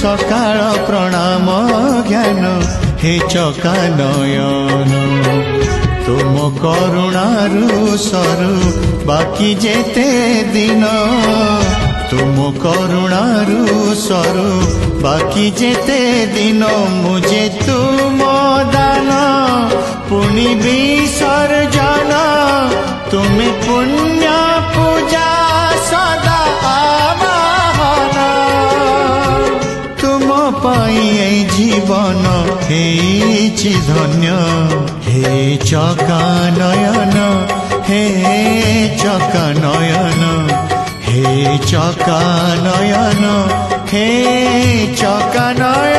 सकाळ प्रणाम ज्ञान हे चका नयन तुम करुणारु सरु बाकी जेते दिन तुम करुणारु सरु बाकी जेते दिन मुझे तुम दान पुनि विसर्जन तुम्हें पुण्य पूजा सदा आवाहन तुम पाई जीवन हेछि धन्य हे चका नयन हे चका नयन हे चका नयन हे चका नयन।